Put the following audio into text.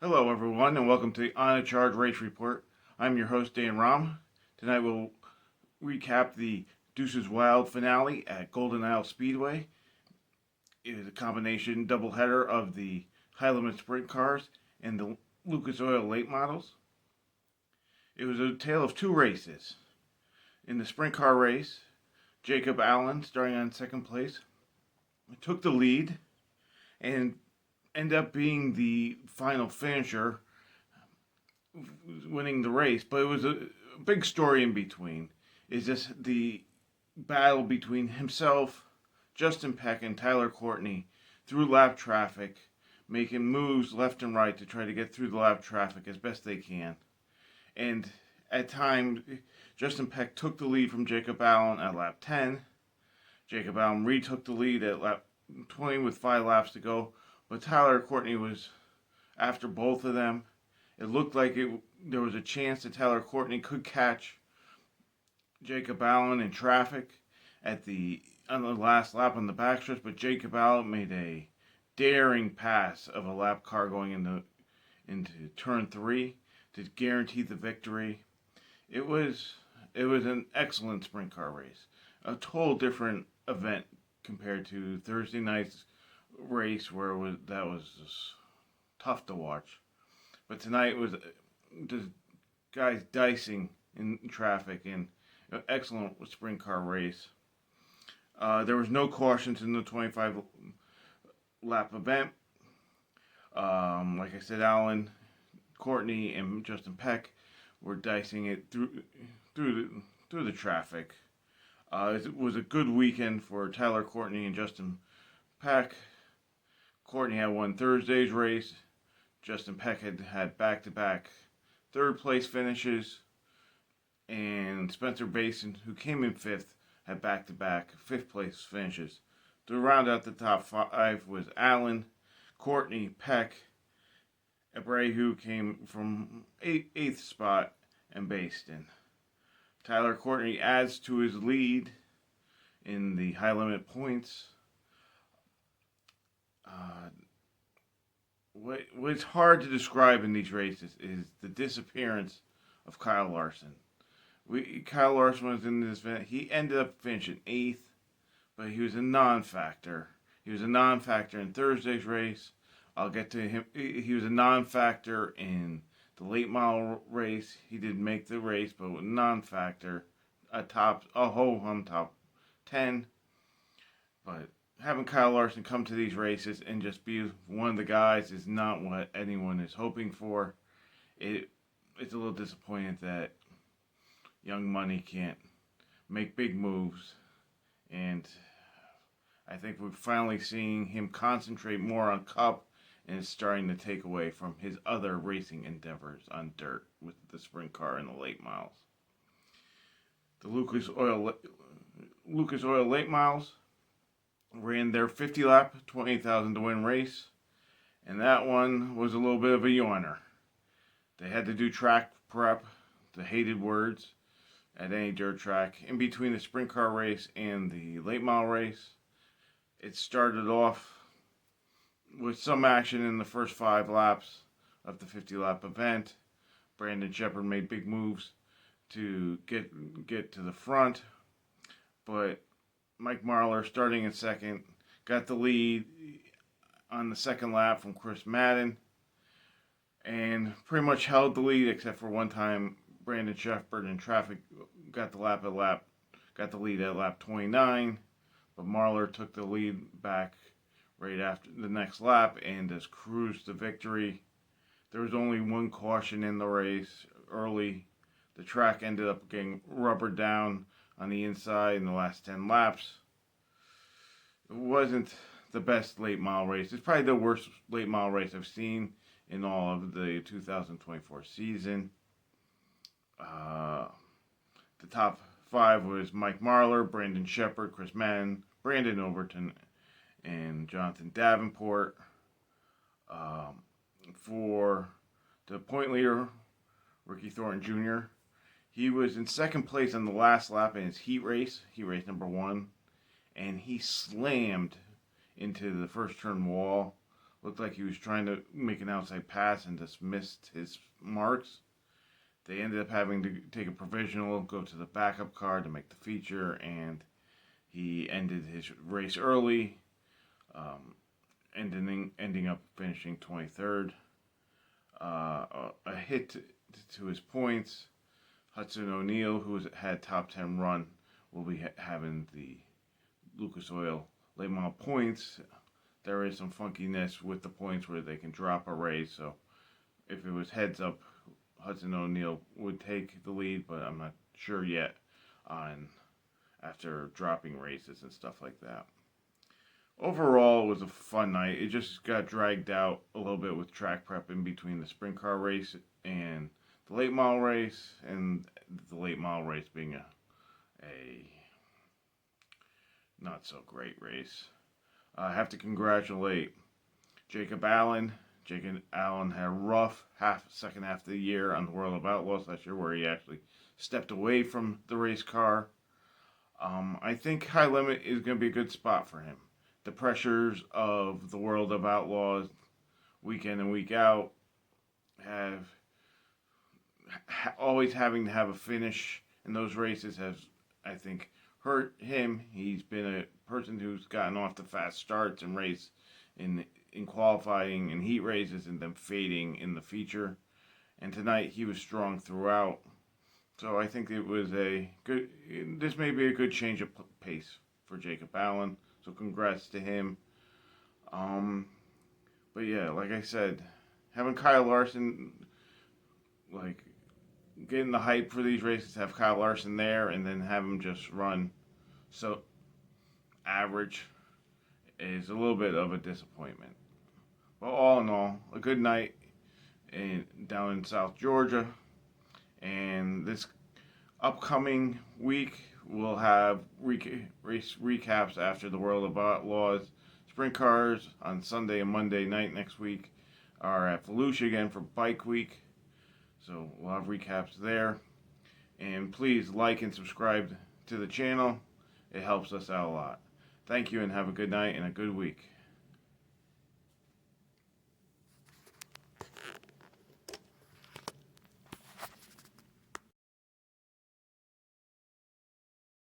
Hello, everyone, and welcome to the On a Charge Race Report. I'm your host, Dan Rom. Tonight we'll recap the Deuces Wild finale at Golden Isles Speedway. It is a combination doubleheader of the high limit sprint cars and the Lucas Oil late models. It was a tale of two races. In the sprint car race, Jacob Allen, starting on second place, took the lead and ended up being the final finisher, winning the race. But it was a big story in between. Is just the battle between himself, Justin Peck, and Tyler Courtney through lap traffic, making moves left and right to try to get through the lap traffic as best they can. And at times, Justin Peck took the lead from Jacob Allen at lap 10. Jacob Allen retook the lead at lap 20 with 5 laps to go. But Tyler Courtney was after both of them. It looked like there was a chance that Tyler Courtney could catch Jacob Allen in traffic on the last lap on the backstretch, but Jacob Allen made a daring pass of a lap car going into turn 3 to guarantee the victory. It was an excellent sprint car race, a total different event compared to Thursday night's race where that was just tough to watch. But tonight was the guys dicing in traffic and an excellent sprint car race. There was no cautions in the 25 lap event. Like I said, Allen, Courtney, and Justin Peck were dicing it through the traffic. It was a good weekend for Tyler Courtney and Justin Peck. Courtney had won Thursday's race. Justin Peck had back-to-back third-place finishes. And Spencer Basin, who came in fifth, had back-to-back fifth-place finishes. To round out the top 5 was Allen, Courtney, Peck, Abreu came from 8th spot, and Baston. Tyler Courtney adds to his lead in the high-limit points. What's hard to describe in these races is the disappearance of Kyle Larson. Kyle Larson was in this event. He ended up finishing 8th, but he was a non-factor. He was a non-factor in Thursday's race. I'll get to him. He was a non-factor in the late model race. He didn't make the race, but was a non-factor. Top 10. But having Kyle Larson come to these races and just be one of the guys is not what anyone is hoping for. It's a little disappointing that young money can't make big moves, and I think we're finally seeing him concentrate more on Cup and it's starting to take away from his other racing endeavors on dirt with the sprint car and the late miles. The Lucas Oil late miles ran their 50 lap, 20,000 to win race, and that one was a little bit of a yawner. They had to do track prep, the hated words, at any dirt track in between the sprint car race and the late mile race. It started off with some action in the first 5 laps of the 50 lap event. Brandon Sheppard made big moves to get to the front, but Mike Marlar, starting in second, got the lead on the second lap from Chris Madden and pretty much held the lead except for one time Brandon Sheppard in traffic got the lead at lap 29, but Marlar took the lead back right after the next lap and just cruised to victory. There was only one caution in the race early. The track ended up getting rubbered down on the inside in the last 10 laps. It wasn't the best late mile race. It's probably the worst late mile race I've seen in all of the 2024 season. The top 5 was Mike Marlar, Brandon Sheppard, Chris Madden, Brandon Overton, and Jonathan Davenport. For the point leader, Ricky Thornton Jr., he was in second place on the last lap in his heat race number 1, and he slammed into the first turn wall Looked like he was trying to make an outside pass and just missed his marks. They ended up having to take a provisional, go to the backup car to make the feature, and he ended his race early, ending up finishing 23rd. A hit to his points. Hudson O'Neal, who had top 10 run, will be having the Lucas Oil late model points. There is some funkiness with the points where they can drop a race, so if it was heads up, Hudson O'Neal would take the lead, but I'm not sure yet on after dropping races and stuff like that. Overall, it was a fun night. It just got dragged out a little bit with track prep in between the sprint car race and the late model race, and the late model race being a not so great race. I have to congratulate Jacob Allen. Jacob Allen had a rough second half of the year on the World of Outlaws last year, where he actually stepped away from the race car. I think High Limit is going to be a good spot for him. The pressures of the World of Outlaws, week in and week out, have always having to have a finish in those races has, I think, hurt him. He's been a person who's gotten off the fast starts and race in qualifying and heat races and then fading in the feature. And tonight he was strong throughout. So I think it was this may be a good change of pace for Jacob Allen. So congrats to him. But yeah, like I said, having Kyle Larson, like getting the hype for these races, have Kyle Larson there and then have him just run so average is a little bit of a disappointment. But all in all, a good night down in South Georgia. And this upcoming week, we'll have race recaps after the World of Outlaws. Sprint cars on Sunday and Monday night next week are at Volusia again for Bike Week. So we'll have recaps there. And please like and subscribe to the channel. It helps us out a lot. Thank you and have a good night and a good week.